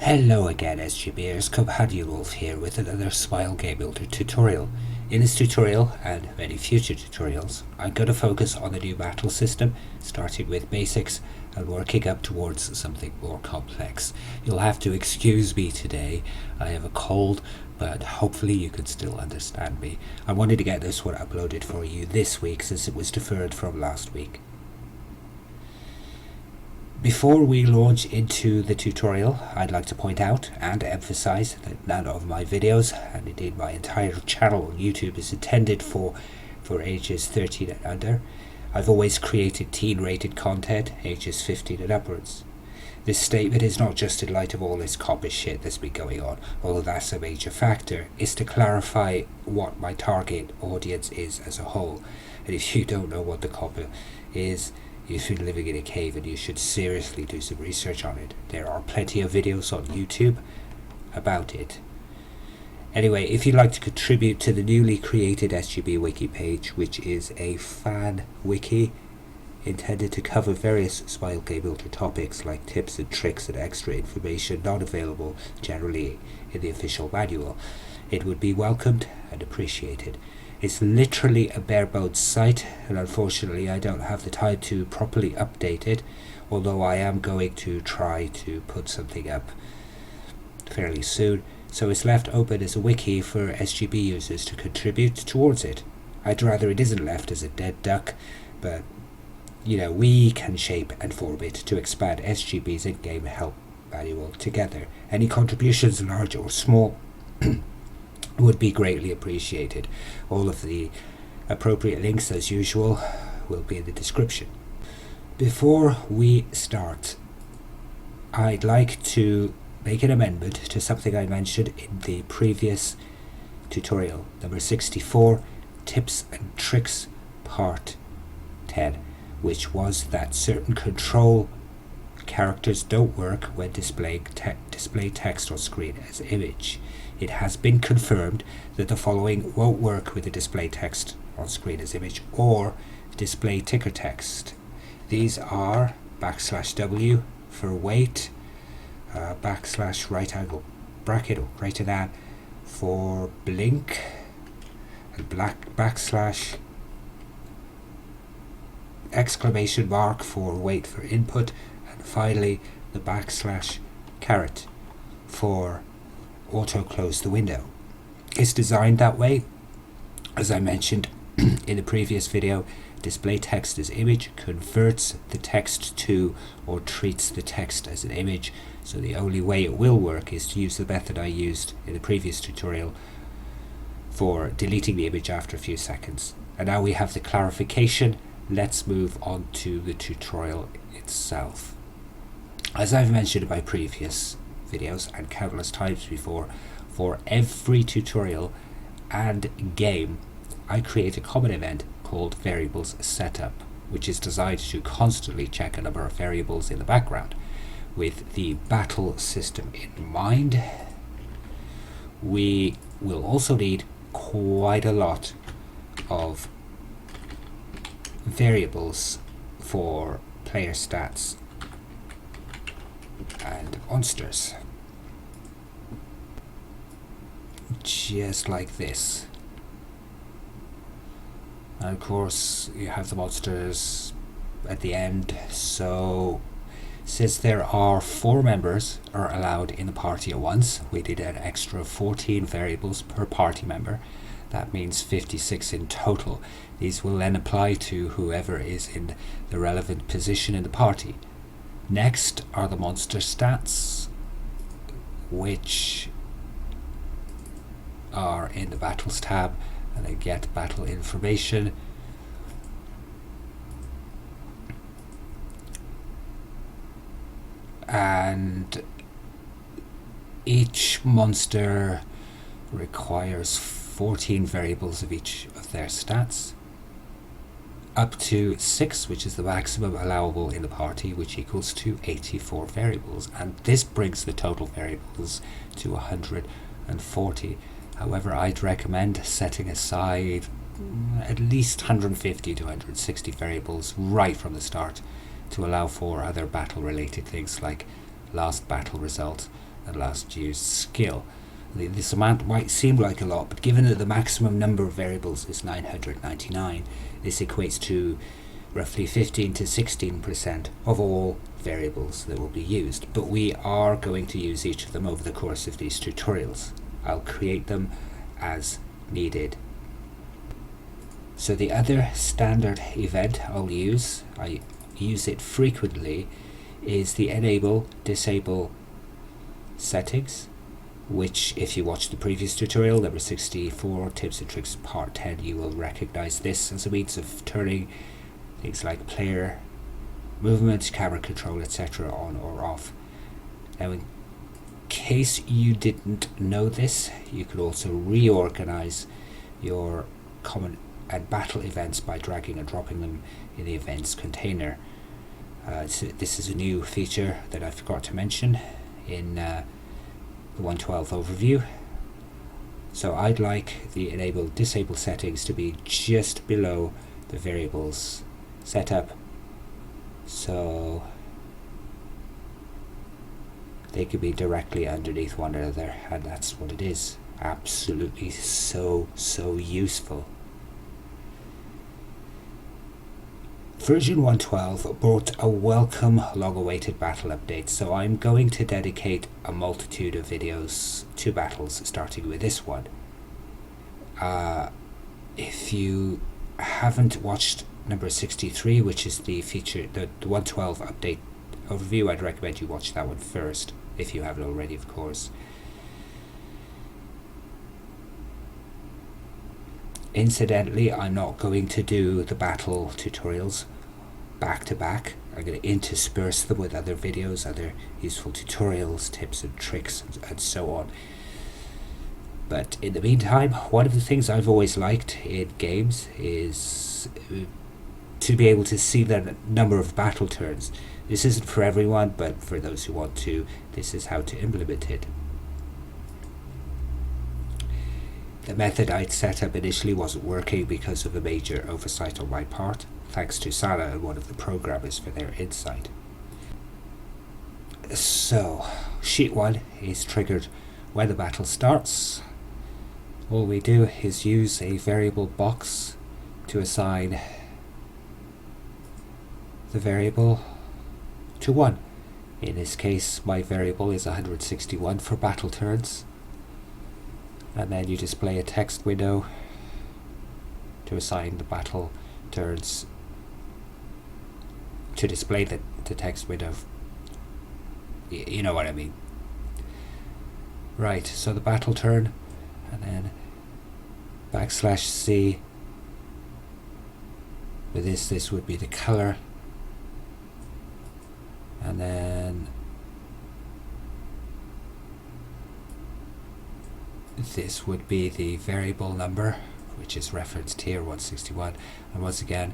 Hello again, SGBers, Companion Wolf here with another Smile Game Builder tutorial. In this tutorial, and many future tutorials, I'm going to focus on the new battle system, starting with basics and working up towards something more complex. You'll have to excuse me today, I have a cold, but hopefully you can still understand me. I wanted to get this one uploaded for you this week since it was deferred from last week. Before we launch into the tutorial, I'd like to point out and emphasize that none of my videos, and indeed my entire channel on YouTube, is intended for ages 13 and under. I've always created teen-rated content, ages 15 and upwards. This statement is not just in light of all this copper shit that's been going on, although that's a major factor. It's to clarify what my target audience is as a whole. And if you don't know what the copper is, you've been living in a cave and you should seriously do some research on it. There are plenty of videos on YouTube about it. Anyway, if you'd like to contribute to the newly created SGB wiki page, which is a fan wiki intended to cover various Smile Game Builder topics like tips and tricks and extra information not available generally in the official manual, it would be welcomed and appreciated. It's literally a bare bones site, and unfortunately I don't have the time to properly update it, although I am going to try to put something up fairly soon, so it's left open as a wiki for SGB users to contribute towards it. I'd rather it isn't left as a dead duck, but you know, we can shape and form it to expand SGB's in-game help manual together. Any contributions, large or small, would be greatly appreciated. All of the appropriate links, as usual, will be in the description. Before we start, I'd like to make an amendment to something I mentioned in the previous tutorial, number 64, Tips and Tricks, Part 10, which was that certain control characters don't work when display text on screen as image. It has been confirmed that the following won't work with the display text on screen as image or display ticker text. These are \W for wait, \right angle bracket or greater than for blink, and exclamation mark for wait for input, and finally the caret for auto close the window. It's designed that way. As I mentioned in the previous video, display text as image converts the text to or treats the text as an image, so the only way it will work is to use the method I used in the previous tutorial for deleting the image after a few seconds. And now we have the clarification. Let's move on to the tutorial itself. As I've mentioned in my previous videos and countless times before, for every tutorial and game I create a common event called variables setup, which is designed to constantly check a number of variables in the background. With the battle system in mind, we will also need quite a lot of variables for player stats and monsters, just like this. And of course you have the monsters at the end. So since there are 4 members are allowed in the party at once, we did an extra 14 variables per party member. That means 56 in total. These will then apply to whoever is in the relevant position in the party. Next are the monster stats, which are in the battles tab, and they get battle information. And each monster requires 14 variables of each of their stats, up to 6, which is the maximum allowable in the party, which equals to 84 variables, and this brings the total variables to 140. However, I'd recommend setting aside at least 150 to 160 variables right from the start to allow for other battle related things like last battle result and last year's skill. This amount might seem like a lot, but given that the maximum number of variables is 999, this equates to roughly 15 to 16% of all variables that will be used. But we are going to use each of them over the course of these tutorials. I'll create them as needed. So the other standard event I'll use, I use it frequently, is the enable disable settings, which if you watched the previous tutorial, number 64, tips and tricks part 10, you will recognize this as a means of turning things like player movement, camera control, etc. on or off. Now in case you didn't know this, you could also reorganize your common and battle events by dragging and dropping them in the events container. So this is a new feature that I forgot to mention in the 112 overview. So I'd like the enable disable settings to be just below the variables setup, so they could be directly underneath one another, and that's what it is. Absolutely so useful. Version 112 brought a welcome long-awaited battle update, so I'm going to dedicate a multitude of videos to battles, starting with this one. If you haven't watched number 63, which is the 112 update overview, I'd recommend you watch that one first, if you haven't already, of course. Incidentally, I'm not going to do the battle tutorials back to back. I'm going to intersperse them with other videos, other useful tutorials, tips and tricks, and so on. But in the meantime, one of the things I've always liked in games is to be able to see the number of battle turns. This isn't for everyone, but for those who want to, this is how to implement it. The method I'd set up initially wasn't working because of a major oversight on my part. Thanks to Sana and one of the programmers for their insight. So, sheet 1 is triggered when the battle starts. All we do is use a variable box to assign the variable to 1. In this case, my variable is 161 for battle turns. And then you display a text window to assign the battle turns, to display the text window. You know what I mean. Right, so the battle turn, and then \C. With this would be the color, and then this would be the variable number, which is referenced here, 161, and once again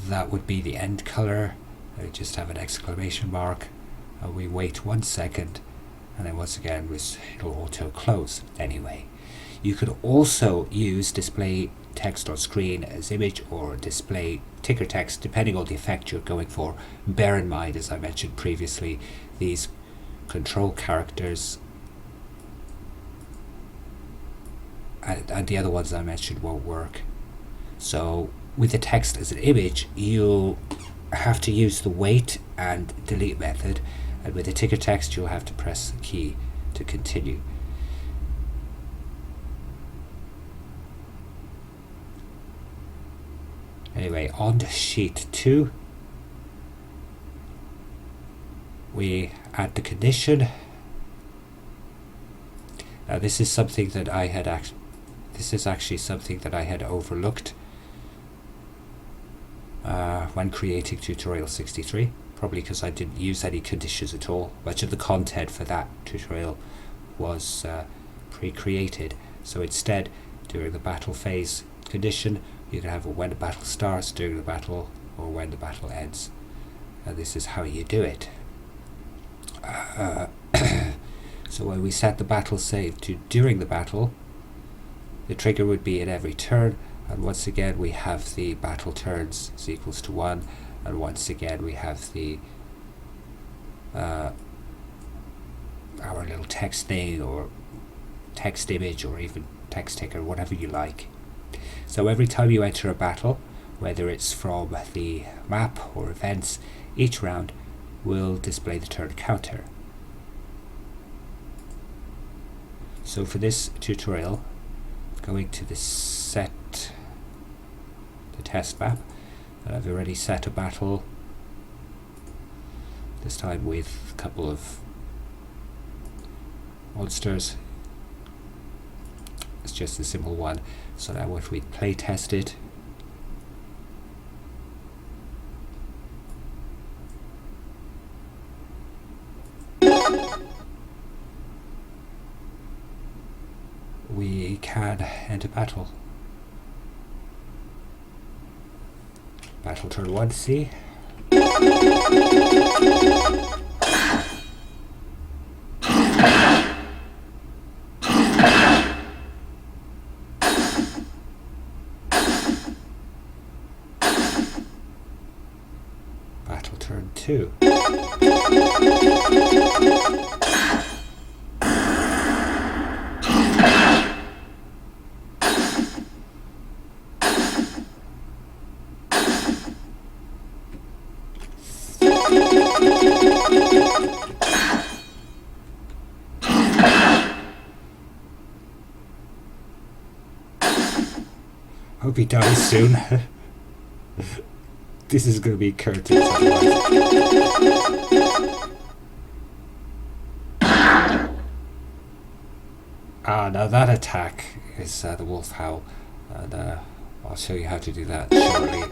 that would be the end color. I just have an exclamation mark, and we wait 1 second, and then once again it'll auto close. Anyway, you could also use display text on screen as image or display ticker text depending on the effect you're going for. Bear in mind, as I mentioned previously, these control characters and the other ones I mentioned won't work. So with the text as an image, you'll have to use the wait and delete method, and with the ticker text you'll have to press the key to continue. Anyway, on to sheet 2, we add the condition. Now this is something that I had actually something that I had overlooked when creating tutorial 63, probably because I didn't use any conditions at all. Much of the content for that tutorial was pre-created, so instead, during the battle phase condition, you can have a when the battle starts, during the battle, or when the battle ends. And this is how you do it. So when we set the battle save to during the battle, the trigger would be at every turn, and once again we have the battle turns is equals to 1, and once again we have the our little text thing or text image or even text ticker, whatever you like. So every time you enter a battle, whether it's from the map or events, each round will display the turn counter. So for this tutorial, going to the test map, and I've already set a battle, this time with a couple of monsters. It's just a simple one. So now if we play test it, we can enter battle. Battle turn 1, see? Battle turn 2. Hope he dies soon. This is going to be curtains otherwise. Now that attack is the wolf howl, and I'll show you how to do that shortly.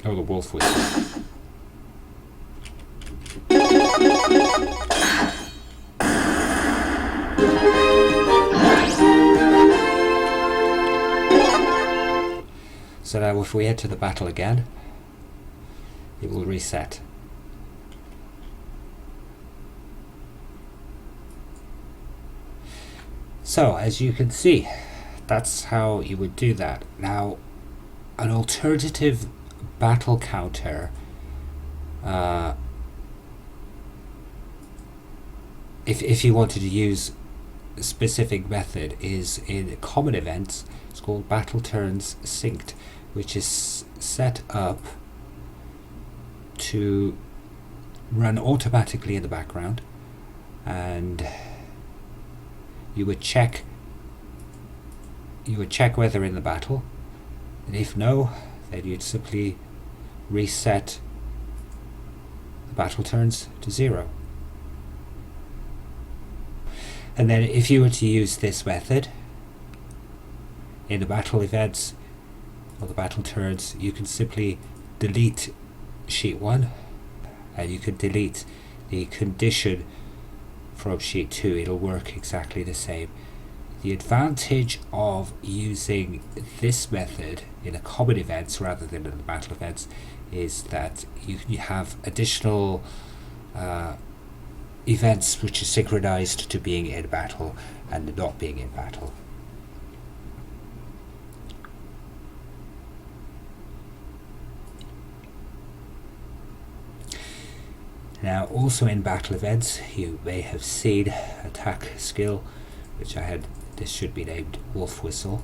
Oh, the wolf whistle. So now if we enter the battle again, it will reset. So as you can see, that's how you would do that. Now, an alternative battle counter, if you wanted to use a specific method, is in common events. It's called battle turns synced, which is set up to run automatically in the background, and you would check whether in the battle, and if no, then you'd simply reset the battle turns to 0. And then if you were to use this method in the battle events or the battle turns, you can simply delete sheet 1 and you can delete the condition from sheet 2. It'll work exactly the same. The advantage of using this method in a common events rather than in the battle events is that you have additional events which are synchronized to being in battle and not being in battle. Now also in battle events you may have seen attack skill, which I had, this should be named Wolf Whistle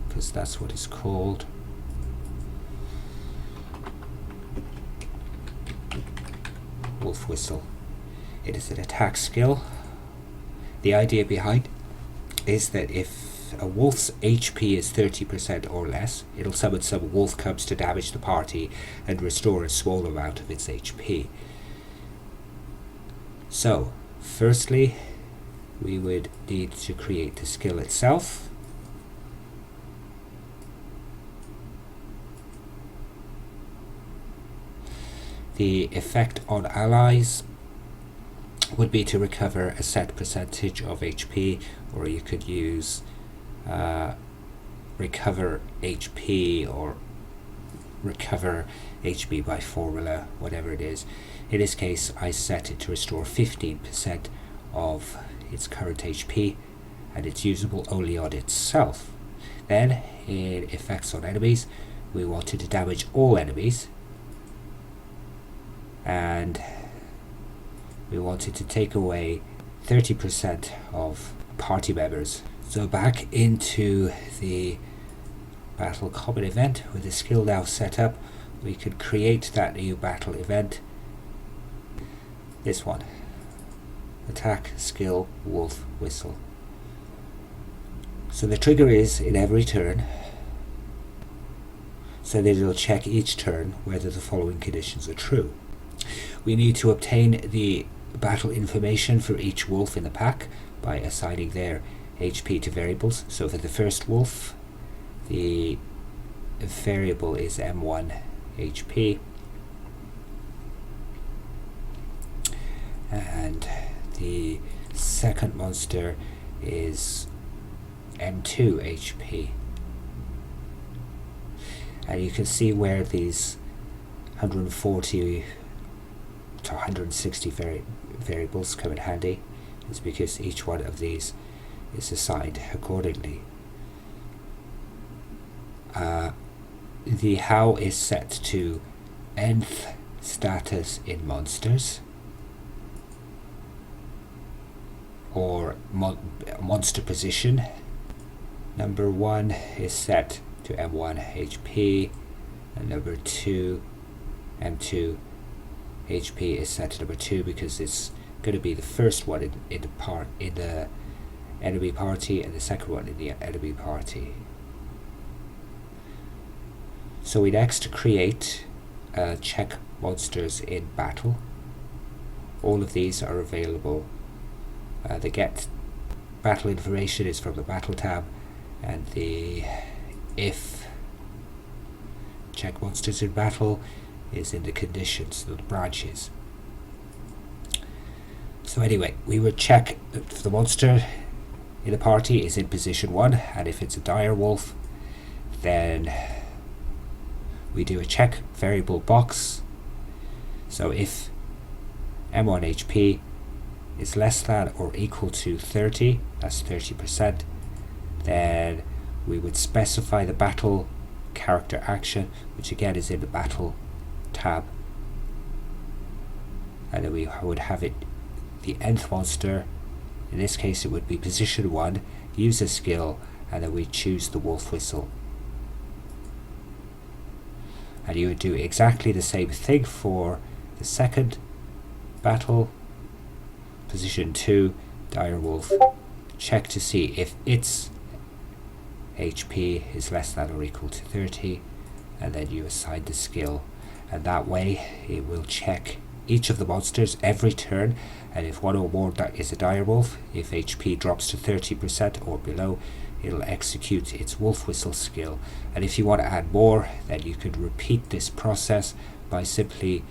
because that's what it's called. Wolf Whistle. It is an attack skill. The idea behind is that if a wolf's HP is 30% or less, it'll summon some wolf cubs to damage the party and restore a small amount of its HP. So, firstly, we would need to create the skill itself. The effect on allies would be to recover a set percentage of HP, or you could use recover HP or recover HP by formula, whatever it is. In this case I set it to restore 15% of its current HP, and it's usable only on itself. Then in effects on enemies, we wanted to damage all enemies, and we wanted to take away 30% of party members. So back into the battle common event with the skill now set up, we could create that new battle event. This one, attack skill wolf whistle. So the trigger is in every turn, so that it'll check each turn whether the following conditions are true. We need to obtain the battle information for each wolf in the pack by assigning their HP to variables. So for the first wolf, the variable is M1 HP, and the second monster is M2 HP. And you can see where these 140 to 160 variables come in handy. It's because each one of these is assigned accordingly. The how is set to nth status in monsters, or monster position. Number 1 is set to M1 HP, and number 2, M2 HP is set to number 2 because it's going to be the first one in the enemy party and the second one in the enemy party. So we next create check monsters in battle. All of these are available. The get battle information is from the battle tab, and the if check monsters in battle is in the conditions, the branches. So anyway, we would check if the monster in the party is in position 1, and if it's a dire wolf, then we do a check variable box. So if M1 HP is less than or equal to 30, that's 30%, then we would specify the battle character action, which again is in the battle tab, and then we would have it the nth monster. In this case it would be position 1, use a skill, and then we choose the wolf whistle. And you would do exactly the same thing for the second battle, position 2, dire wolf, check to see if its HP is less than or equal to 30, and then you assign the skill, and that way it will check each of the monsters every turn, and if one or more is a dire wolf, if HP drops to 30% or below, it'll execute its wolf whistle skill. And if you want to add more, then you could repeat this process by simply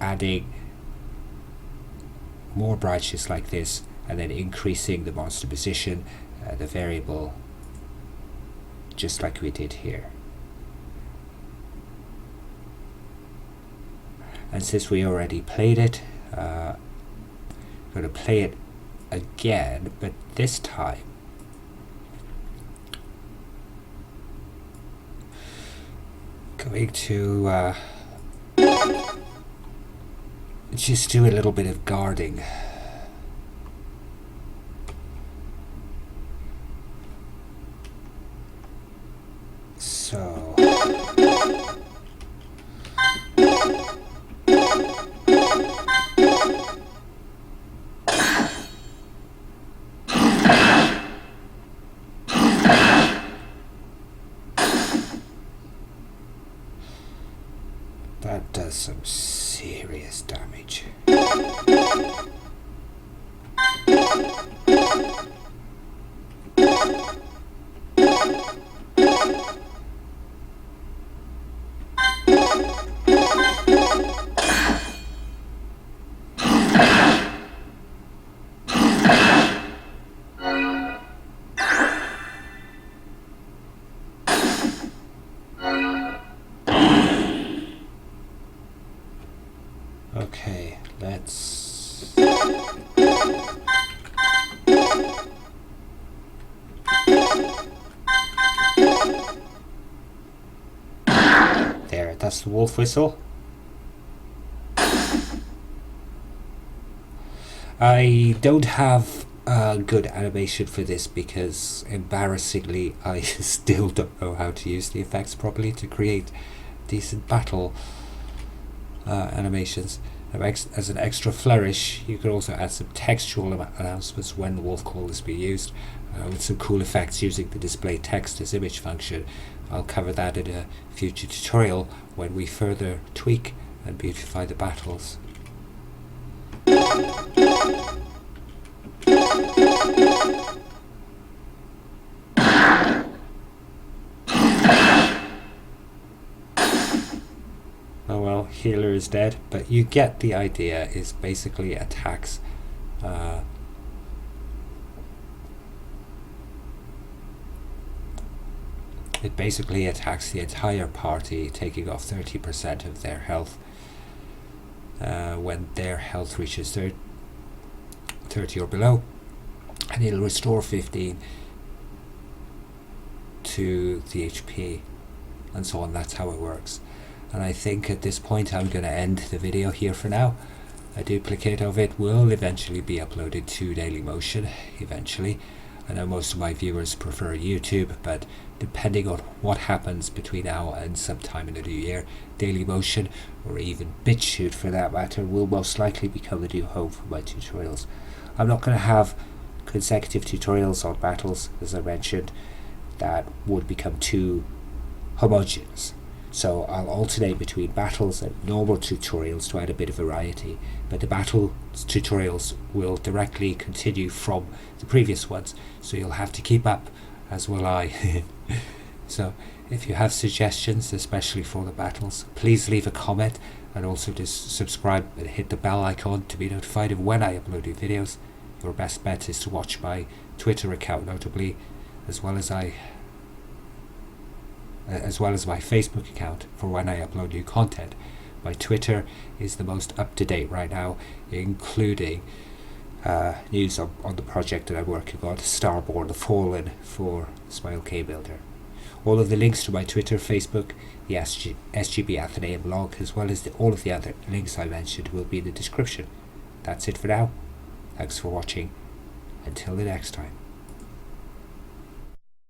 adding more branches like this, and then increasing the monster position, the variable, just like we did here. And since we already played it, I'm going to play it again, but this time going to just do a little bit of guarding. So that does some serious damage. Okay, let's there, that's the wolf whistle. I don't have a good animation for this because, embarrassingly, I still don't know how to use the effects properly to create decent battle animations. As an extra flourish, you could also add some textual announcements when the wolf call is being used, with some cool effects using the display text as image function. I'll cover that in a future tutorial when we further tweak and beautify the battles. Oh well, healer is dead, but you get the idea. Is basically attacks it basically attacks the entire party, taking off 30% of their health when their health reaches 30 or below, and it'll restore 15 to the HP and so on. That's how it works. And I think at this point I'm going to end the video here for now. A duplicate of it will eventually be uploaded to Dailymotion eventually. I know most of my viewers prefer YouTube, but depending on what happens between now and sometime in the new year, Dailymotion, or even BitChute for that matter, will most likely become the new home for my tutorials. I'm not going to have consecutive tutorials on battles, as I mentioned. That would become too homogeneous. So I'll alternate between battles and normal tutorials to add a bit of variety, but the battle tutorials will directly continue from the previous ones, so you'll have to keep up, as will I. So if you have suggestions, especially for the battles, please leave a comment, and also just subscribe and hit the bell icon to be notified of when I upload new videos. Your best bet is to watch my Twitter account, notably, as well as my Facebook account for when I upload new content. My Twitter is the most up-to-date right now, including news on the project that I'm working on, Starborn the Fallen, for Smile K Builder. All of the links to my Twitter, Facebook, the SGB Athenaeum blog, as well as all of the other links I mentioned will be in the description. That's it for now. Thanks for watching. Until the next time.